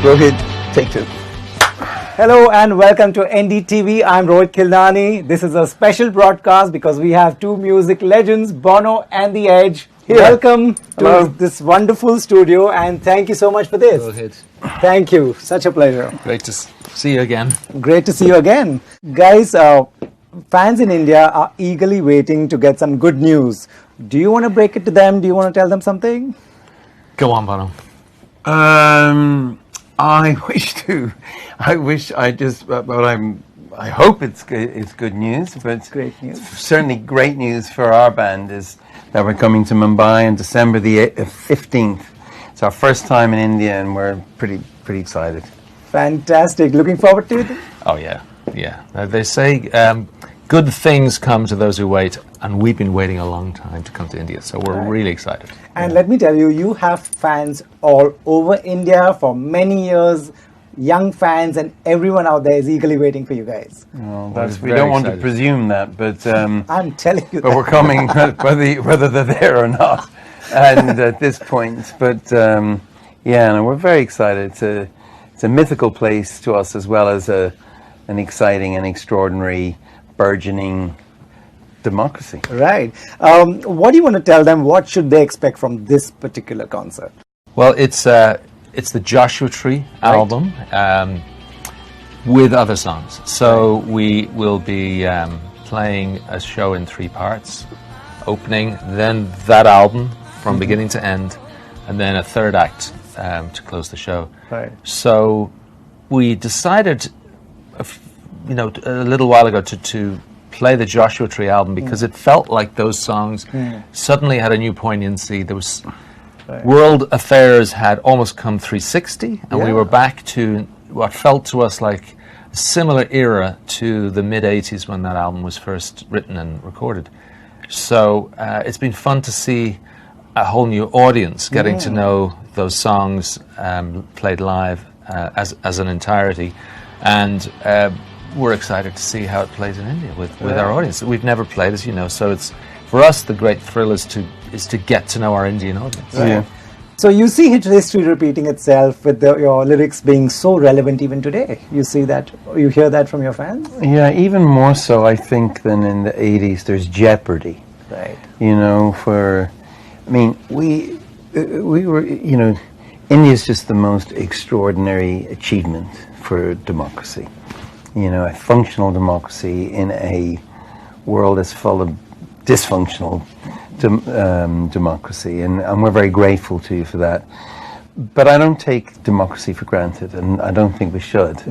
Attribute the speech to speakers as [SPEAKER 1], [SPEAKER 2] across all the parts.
[SPEAKER 1] Rohit, take two.
[SPEAKER 2] Hello and welcome to NDTV. I'm Rohit Khildani. This is a special broadcast because we have two music legends, Bono and The Edge. Here. Welcome to this wonderful studio and thank you so much for this.
[SPEAKER 1] Rohit.
[SPEAKER 2] Thank you. Such a pleasure.
[SPEAKER 1] Great to see you again.
[SPEAKER 2] Great to see you again. Guys, fans in India are eagerly waiting to get some good news. Do you want to break it to them? Do you want to tell them something?
[SPEAKER 1] Go on, Bono.
[SPEAKER 3] I wish to. I wish I just. But I hope it's good news. But
[SPEAKER 2] Great news.
[SPEAKER 3] Certainly, great news for our band is that we're coming to Mumbai on December the 15th. It's our first time in India, and we're pretty excited.
[SPEAKER 2] Fantastic. Looking forward to it.
[SPEAKER 1] Oh yeah. They say good things come to those who wait, and we've been waiting a long time to come to India, so we're really excited.
[SPEAKER 2] And let me tell you, you have fans all over India for many years, young fans, and everyone out there is eagerly waiting for you guys.
[SPEAKER 3] Well, we don't want to presume that, but
[SPEAKER 2] I'm telling you.
[SPEAKER 3] But we're coming, whether they're there or not, and at this point. But we're very excited. It's a mythical place to us, as well as an exciting and extraordinary, burgeoning democracy.
[SPEAKER 2] Right. What do you want to tell them? What should they expect from this particular concert?
[SPEAKER 1] Well, it's the Joshua Tree album with other songs. So we will be playing a show in 3 parts: opening, then that album from beginning to end, and then a third act to close the show.
[SPEAKER 2] Right.
[SPEAKER 1] So we decided, a little while ago to play the Joshua Tree album because it felt like those songs suddenly had a new poignancy. There was world affairs had almost come 360, and we were back to what felt to us like a similar era to the mid-80s when that album was first written and recorded. So it's been fun to see a whole new audience getting to know those songs played live as an entirety, and we're excited to see how it plays in India with our audience. We've never played, as you know, so it's for us the great thrill is to get to know our Indian audience.
[SPEAKER 2] Right. Yeah. So you see history repeating itself with your lyrics being so relevant even today. You see that, you hear that from your fans?
[SPEAKER 3] Yeah, even more so, I think, than in the 80s. There's jeopardy.
[SPEAKER 2] Right.
[SPEAKER 3] We were, India's just the most extraordinary achievement for democracy. A functional democracy in a world that's full of dysfunctional democracy, and we're very grateful to you for that. But I don't take democracy for granted, and I don't think we should.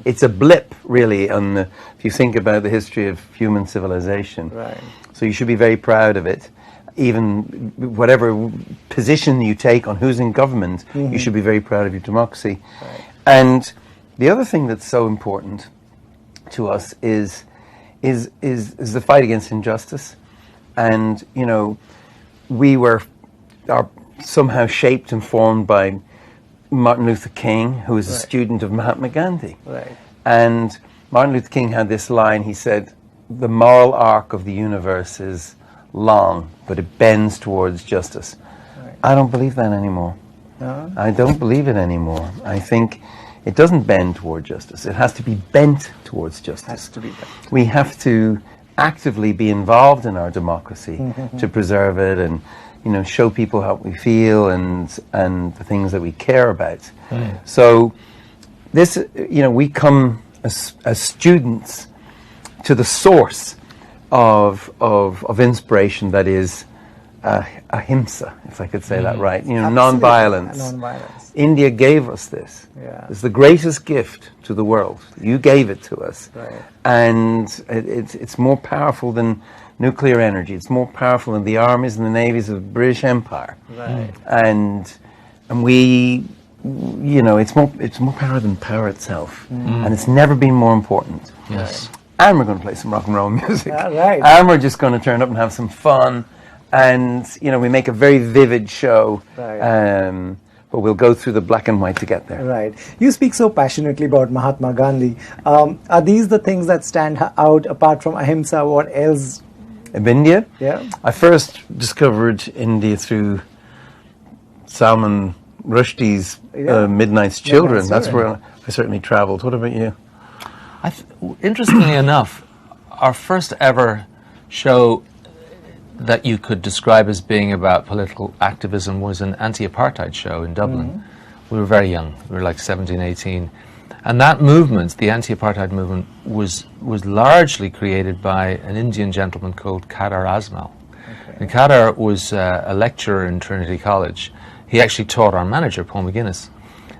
[SPEAKER 3] It's a blip, really, if you think about the history of human civilization.
[SPEAKER 2] Right.
[SPEAKER 3] So you should be very proud of it. Even whatever position you take on who's in government, you should be very proud of your democracy.
[SPEAKER 2] Right.
[SPEAKER 3] And the other thing that's so important to us is the fight against injustice. And we are somehow shaped and formed by Martin Luther King, who was a student of Mahatma Gandhi.
[SPEAKER 2] Right.
[SPEAKER 3] And Martin Luther King had this line. He said, "The moral arc of the universe is long, but it bends towards justice."
[SPEAKER 2] Right.
[SPEAKER 3] I don't believe that anymore.
[SPEAKER 2] No?
[SPEAKER 3] I don't believe it anymore. I think it doesn't bend toward justice. It has to be bent towards justice.
[SPEAKER 2] Has to be bent.
[SPEAKER 3] We have to actively be involved in our democracy to preserve it, and show people how we feel and the things that we care about. So this, we come as students to the source of inspiration that is ahimsa, if I could say that right. Non-violence.
[SPEAKER 2] Non-violence.
[SPEAKER 3] India gave us this.
[SPEAKER 2] Yeah.
[SPEAKER 3] It's the greatest gift to the world. You gave it to us.
[SPEAKER 2] Right.
[SPEAKER 3] And it's more powerful than nuclear energy. It's more powerful than the armies and the navies of the British Empire.
[SPEAKER 2] Right.
[SPEAKER 3] And we, it's more power than power itself. And it's never been more important.
[SPEAKER 1] Yes.
[SPEAKER 3] And we're going to play some rock and roll music.
[SPEAKER 2] Right.
[SPEAKER 3] And we're just going to turn up and have some fun. And, we make a very vivid show.
[SPEAKER 2] Right.
[SPEAKER 3] But we'll go through the black and white to get there.
[SPEAKER 2] Right. You speak so passionately about Mahatma Gandhi. Are these the things that stand out apart from ahimsa? What else?
[SPEAKER 3] Of India?
[SPEAKER 2] Yeah.
[SPEAKER 3] I first discovered India through Salman Rushdie's
[SPEAKER 2] Yeah.
[SPEAKER 3] Midnight's Children.
[SPEAKER 2] Midnight's
[SPEAKER 3] That's
[SPEAKER 2] Children.
[SPEAKER 3] where I certainly travelled. What about you?
[SPEAKER 1] Interestingly enough, our first ever show that you could describe as being about political activism was an anti-apartheid show in Dublin. We were very young. We were like 17, 18. And that movement, the anti-apartheid movement, was largely created by an Indian gentleman called Kadar Asmal. Okay. And Kadar was a lecturer in Trinity College. He actually taught our manager, Paul McGuinness.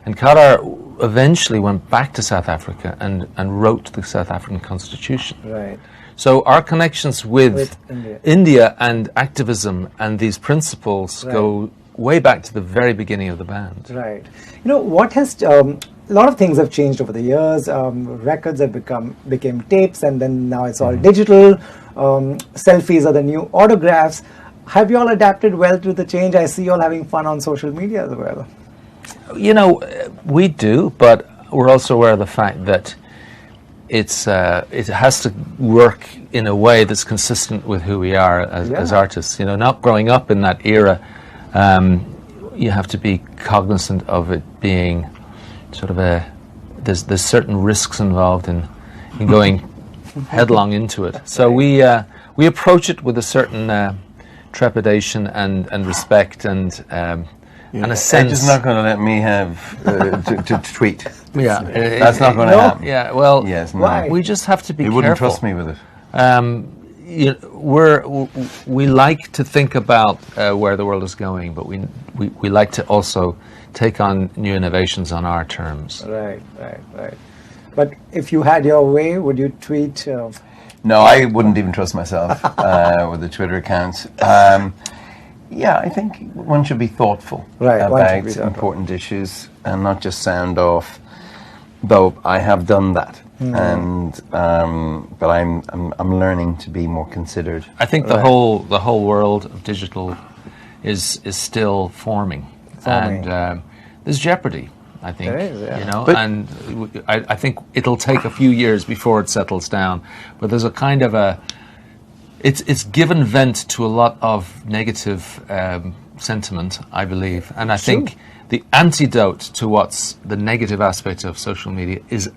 [SPEAKER 1] And Kadar eventually went back to South Africa and wrote the South African Constitution.
[SPEAKER 2] Right.
[SPEAKER 1] So our connections with India and activism and these principles go way back to the very beginning of the band.
[SPEAKER 2] Right. You know, what has a lot of things have changed over the years. Records have became tapes, and then now it's all digital. Selfies are the new autographs. Have you all adapted well to the change? I see you all having fun on social media as well.
[SPEAKER 1] You know, we do, but we're also aware of the fact that it has to work in a way that's consistent with who we are as artists. You know, not growing up in that era, you have to be cognizant of it being sort of there's certain risks involved in going headlong into it. So we approach it with a certain trepidation and respect and a sense.
[SPEAKER 3] Edge is not going to let me have to tweet.
[SPEAKER 1] Yeah,
[SPEAKER 3] that's not going to happen.
[SPEAKER 1] Yeah, well,
[SPEAKER 3] yes, no.
[SPEAKER 2] Why?
[SPEAKER 1] We just have to be careful.
[SPEAKER 3] You wouldn't trust me with it.
[SPEAKER 1] We like to think about where the world is going, but we like to also take on new innovations on our terms.
[SPEAKER 2] Right. But if you had your way, would you tweet?
[SPEAKER 3] No, I wouldn't even trust myself with the Twitter account. Yeah, I think one should be thoughtful about important issues and not just sound off. Though I have done that, and but I'm learning to be more considered.
[SPEAKER 1] I think the whole world of digital is still forming. And there's jeopardy. I think, you know, and I think it'll take a few years before it settles down. But there's a kind of it's given vent to a lot of negative sentiment, I believe, and I think the antidote to what's the negative aspect of social media is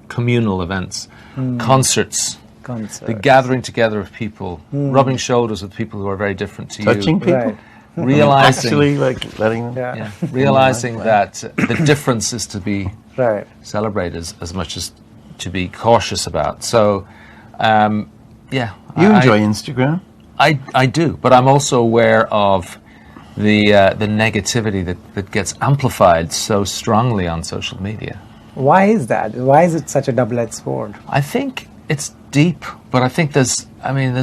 [SPEAKER 1] communal events, concerts, the gathering together of people, rubbing shoulders with people who are very different to you,
[SPEAKER 3] touching people.
[SPEAKER 1] Realizing,
[SPEAKER 3] actually, like letting them,
[SPEAKER 1] realizing that the difference is to be celebrated as much as to be cautious about. So, you
[SPEAKER 3] enjoy Instagram.
[SPEAKER 1] I do, but I'm also aware of the negativity that gets amplified so strongly on social media.
[SPEAKER 2] Why is that? Why is it such a double-edged sword?
[SPEAKER 1] I think it's deep, but I think there's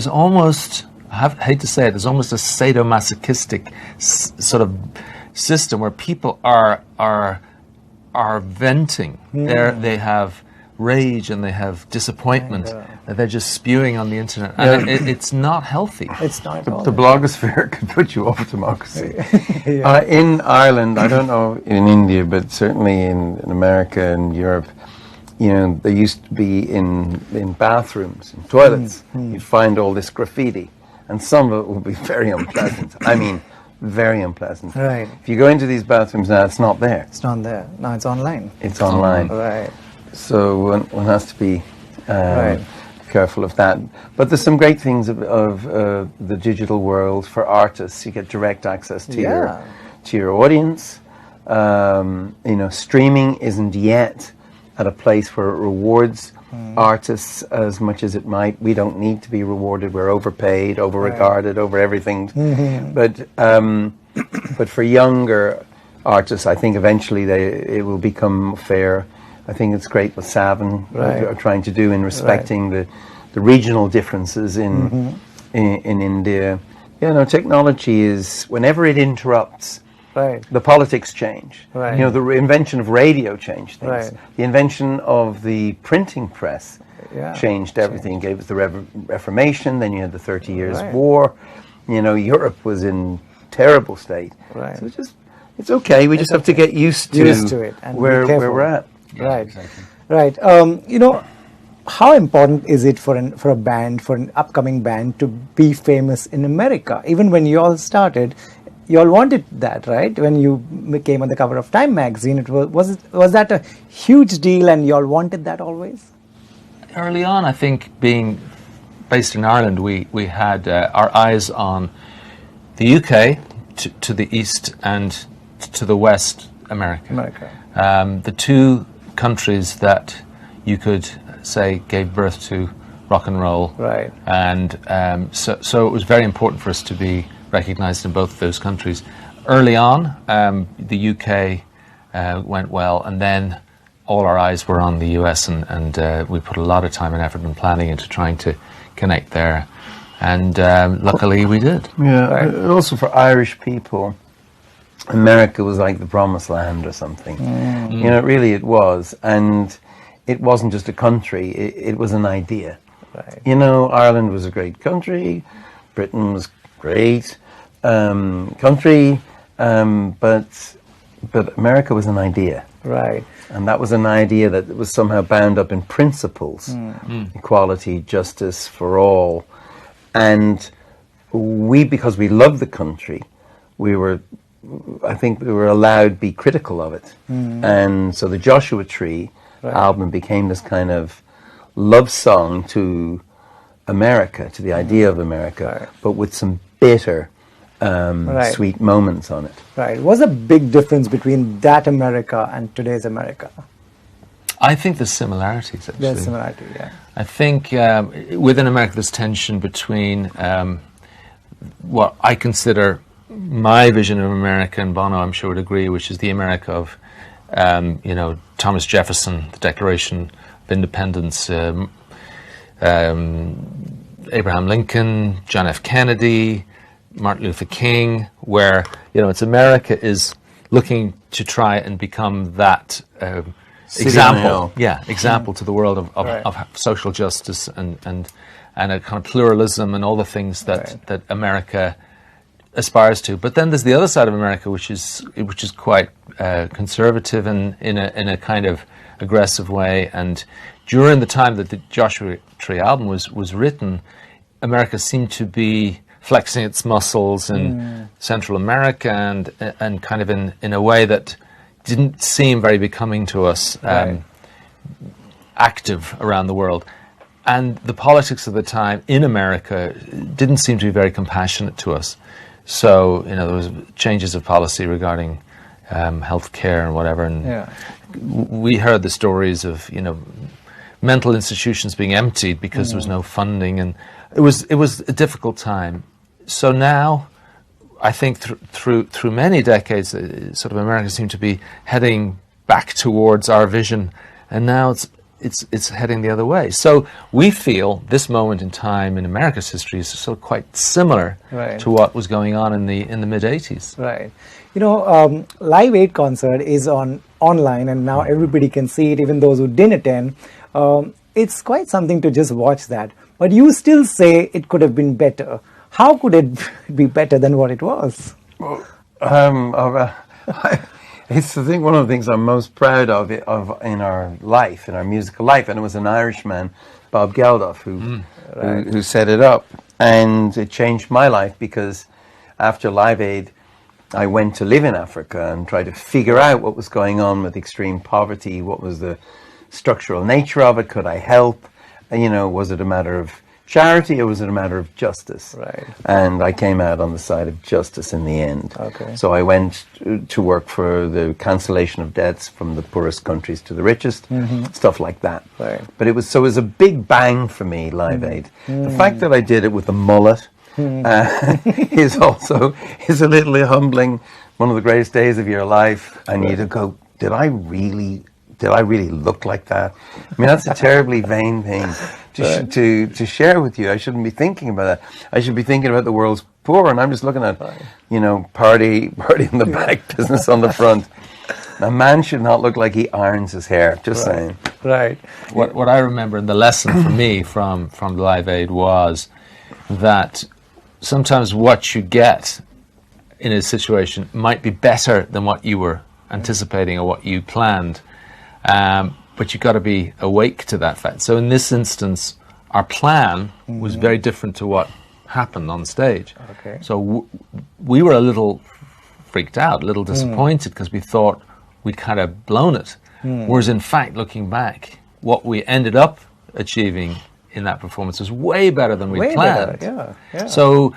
[SPEAKER 1] almost, I hate to say it, there's almost a sadomasochistic sort of system where people are venting. They have rage and they have disappointment that they're just spewing on the internet, and it's not healthy.
[SPEAKER 2] It's not.
[SPEAKER 3] The blogosphere could put you off democracy. In Ireland, I don't know in India, but certainly in America and Europe, you know, there used to be in bathrooms, in toilets, you'd find all this graffiti, and some of it would be very unpleasant. I mean, very unpleasant.
[SPEAKER 2] Right.
[SPEAKER 3] If you go into these bathrooms now, it's not there.
[SPEAKER 2] It's not there. No, it's online.
[SPEAKER 3] It's online.
[SPEAKER 2] Right.
[SPEAKER 3] So one has to be careful of that. But there's some great things of the digital world for artists. You get direct access to your audience. You know, streaming isn't yet at a place where it rewards artists as much as it might. We don't need to be rewarded. We're overpaid, over-regarded, over everything. But for younger artists, I think eventually it will become fair. I think it's great what Savin are trying to do in respecting the regional differences in India. You know, technology is, whenever it interrupts, the politics change. You know, the invention of radio changed things. The invention of the printing press changed everything. Gave us the Reformation, then you had the 30 Years' War. You know, Europe was in terrible state. So it's okay. We just have to get used to
[SPEAKER 2] it and
[SPEAKER 3] where we're at.
[SPEAKER 2] Right. You know, how important is it for a band, for an upcoming band, to be famous in America? Even when you all started, you all wanted that, right? When you came on the cover of Time magazine, was that a huge deal, and you all wanted that always?
[SPEAKER 1] Early on, I think, being based in Ireland, we had our eyes on the UK to the east and to the west, America. The two countries that you could say gave birth to rock and roll.
[SPEAKER 2] Right.
[SPEAKER 1] And so it was very important for us to be recognised in both of those countries. Early on, the UK went well, and then all our eyes were on the US, and we put a lot of time and effort and planning into trying to connect there. And luckily we did.
[SPEAKER 3] Yeah, right. Also for Irish people, America was like the promised land or something. You know, really it was. And it wasn't just a country, it was an idea.
[SPEAKER 2] Right.
[SPEAKER 3] You know, Ireland was a great country, Britain was great country, but America was an idea.
[SPEAKER 2] Right.
[SPEAKER 3] And that was an idea that was somehow bound up in principles, equality, justice for all. And because we loved the country, I think we were allowed to be critical of it. And so the Joshua Tree album became this kind of love song to America, to the idea of America, but with some bitter, sweet moments on it.
[SPEAKER 2] Right. What's the big difference between that America and today's America?
[SPEAKER 1] I think there's similarities, actually.
[SPEAKER 2] There's similarity, yeah.
[SPEAKER 1] I think within America there's tension between what I consider my vision of America, and Bono I'm sure would agree, which is the America of Thomas Jefferson, the Declaration of Independence, Abraham Lincoln, John F. Kennedy, Martin Luther King, where it's America is looking to try and become that example to the world of social justice and a kind of pluralism and all the things that America aspires to. But then there's the other side of America, which is quite conservative and in a kind of aggressive way. And during the time that the Joshua Tree album was written, America seemed to be flexing its muscles in Central America and kind of in a way that didn't seem very becoming to us, active around the world. And the politics of the time in America didn't seem to be very compassionate to us. So, there was changes of policy regarding health care and whatever. And we heard the stories of, mental institutions being emptied because there was no funding. And it was a difficult time. So now, I think through many decades, sort of America seemed to be heading back towards our vision, and now it's heading the other way. So we feel this moment in time in America's history is sort of quite similar to what was going on in the mid '80s.
[SPEAKER 2] Right. Live Aid concert is online, and now everybody can see it, even those who didn't attend. It's quite something to just watch that. But you still say it could have been better. How could it be better than what it was?
[SPEAKER 3] Well, it's I think one of the things I'm most proud of in our life, in our musical life, and it was an Irishman, Bob Geldof, who set it up, and it changed my life because after Live Aid, I went to live in Africa and tried to figure out what was going on with extreme poverty, what was the structural nature of it, could I help, was it a matter of charity or was it a matter of justice?
[SPEAKER 2] Right.
[SPEAKER 3] And I came out on the side of justice in the end.
[SPEAKER 2] Okay.
[SPEAKER 3] So I went to work for the cancellation of debts from the poorest countries to the richest, stuff like that.
[SPEAKER 2] Right.
[SPEAKER 3] But it was a big bang for me, Live Aid. The fact that I did it with a mullet is a little humbling. One of the greatest days of your life, and you to go, did I really look like that? I mean, that's a terribly vain thing to share with you. I shouldn't be thinking about that. I should be thinking about the world's poor, and I'm just looking at, party in the back, business on the front. A man should not look like he irons his hair, just saying.
[SPEAKER 2] Right.
[SPEAKER 1] What I remember, and the lesson for me from the Live Aid was that sometimes what you get in a situation might be better than what you were anticipating or what you planned. But you've got to be awake to that fact. So in this instance, our plan was very different to what happen on stage.
[SPEAKER 2] Okay.
[SPEAKER 1] So we were a little freaked out, a little disappointed, because we thought we'd kind of blown it. Whereas in fact, looking back, what we ended up achieving in that performance was way better than we planned.
[SPEAKER 2] Better, yeah.
[SPEAKER 1] So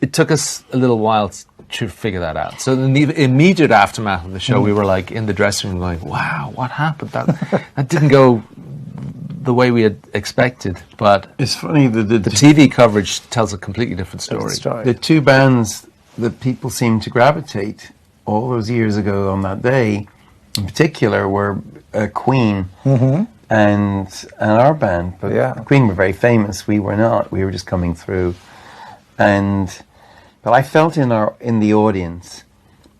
[SPEAKER 1] it took us a little while to figure that out. So in the immediate aftermath of the show, we were like in the dressing room going, wow, what happened? That didn't go the way we had expected. But
[SPEAKER 3] It's funny that
[SPEAKER 1] the TV coverage tells a completely different story.
[SPEAKER 3] the two bands that people seem to gravitate all those years ago on that day, in particular, were Queen and our band. But Queen were very famous. We were not. We were just coming through. But I felt in the audience,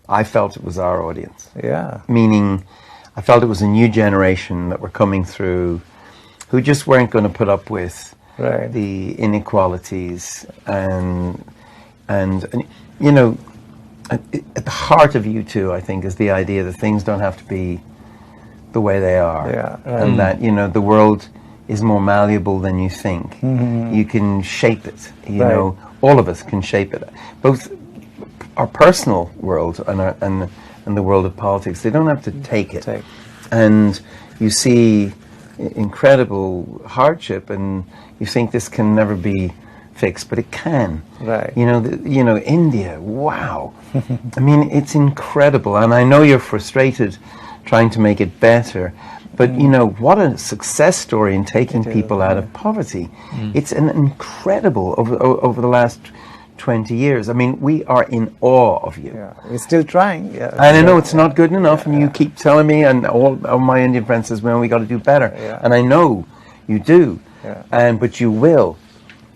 [SPEAKER 3] I felt it was our audience.
[SPEAKER 2] Yeah.
[SPEAKER 3] Meaning, I felt it was a new generation that were coming through, who just weren't going to put up with the inequalities and you know, at the heart of U2, I think, is the idea that things don't have to be the way they are, and that, you know, the world is more malleable than you think. You can shape it. You know, all of us can shape it. Both our personal world and the world of politics. They don't have to take it. And you see incredible hardship, and you think this can never be fixed, but it can. You know, India. Wow. I mean, it's incredible, and I know you're frustrated trying to make it better, but you know, what a success story in taking people out of poverty. It's an incredible over the last 20 years. I mean, we are in awe of you.
[SPEAKER 2] We're still trying.
[SPEAKER 3] And I know it's not good enough, and you keep telling me, and all my Indian friends says, well, we got to do better. And I know you do, but you will.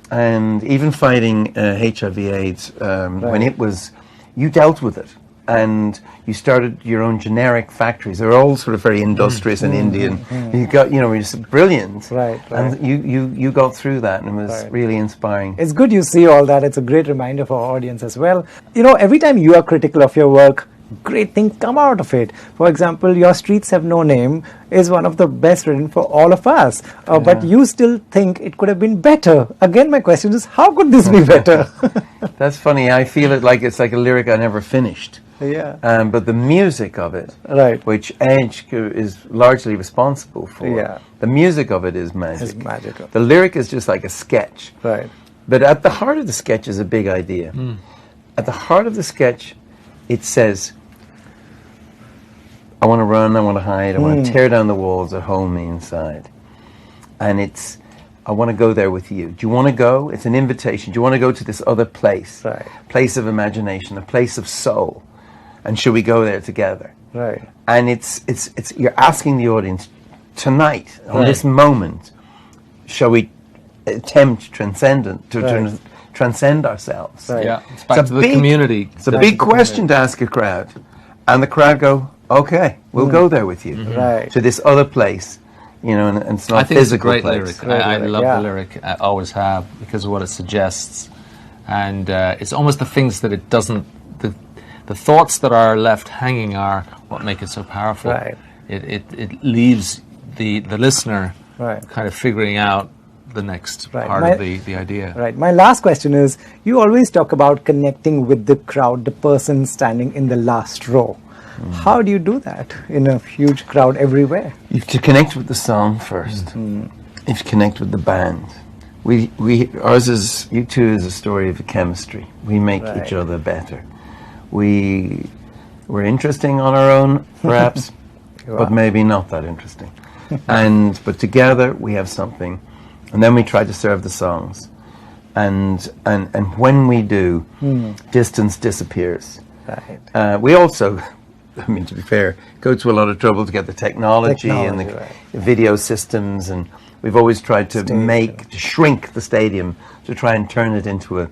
[SPEAKER 3] And even fighting HIV/AIDS, when it was, you dealt with it, and you started your own generic factories. They're all sort of very industrious and Indian. You got, you know, you're just brilliant. And you got through that, and it was really inspiring.
[SPEAKER 2] It's good you see all that. It's a great reminder for our audience as well. You know, every time you are critical of your work, great things come out of it. For example, Your Streets Have No Name is one of the best written for all of us. But you still think it could have been better. Again, my question is, how could this be better?
[SPEAKER 3] That's funny. I feel it like it's like a lyric I never finished. But the music of it, which Edge is largely responsible for, the music of it is magic.
[SPEAKER 2] It's magical.
[SPEAKER 3] The lyric is just like a sketch. But at the heart of the sketch is a big idea. At the heart of the sketch, it says, I want to run, I want to hide, I want to tear down the walls that hold me inside. And it's, I want to go there with you. Do you want to go? It's an invitation. Do you want to go to this other place? Place of imagination, a place of soul. And should we go there together? And it's you're asking the audience, tonight, on this moment, shall we attempt to transcend ourselves?
[SPEAKER 1] It's back to the community.
[SPEAKER 3] It's a big question to ask a crowd. And the crowd go, okay, we'll go there with you. To this other place. You know, and it's not
[SPEAKER 1] I think
[SPEAKER 3] physical
[SPEAKER 1] it's a great
[SPEAKER 3] place.
[SPEAKER 1] lyric. I love the lyric. I always have, because of what it suggests. And it's almost the things that it doesn't, the thoughts that are left hanging are what make it so powerful. It leaves the listener kind of figuring out the next part of the idea.
[SPEAKER 2] My last question is, you always talk about connecting with the crowd, the person standing in the last row. How do you do that in a huge crowd everywhere?
[SPEAKER 3] You have to connect with the song first. You have to connect with the band. Ours is, U2 is a story of chemistry. We make each other better. We're interesting on our own, perhaps, but maybe not that interesting. But together we have something, and then we try to serve the songs. And when we do, distance disappears. We also, I mean, to be fair, go to a lot of trouble to get the technology and the video systems, and we've always tried to shrink the stadium to try and turn it into a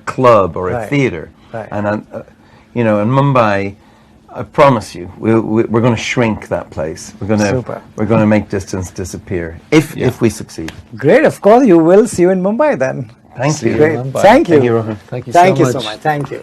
[SPEAKER 3] club or a theater. And you know, in Mumbai, I promise you, we're going to shrink that place. We're going to make distance disappear if we succeed.
[SPEAKER 2] Great, of course you will. See you in Mumbai then.
[SPEAKER 3] Thank you.
[SPEAKER 2] Great. Thank you.
[SPEAKER 3] Thank you, Rohan.
[SPEAKER 1] Thank you
[SPEAKER 2] so much. Thank you.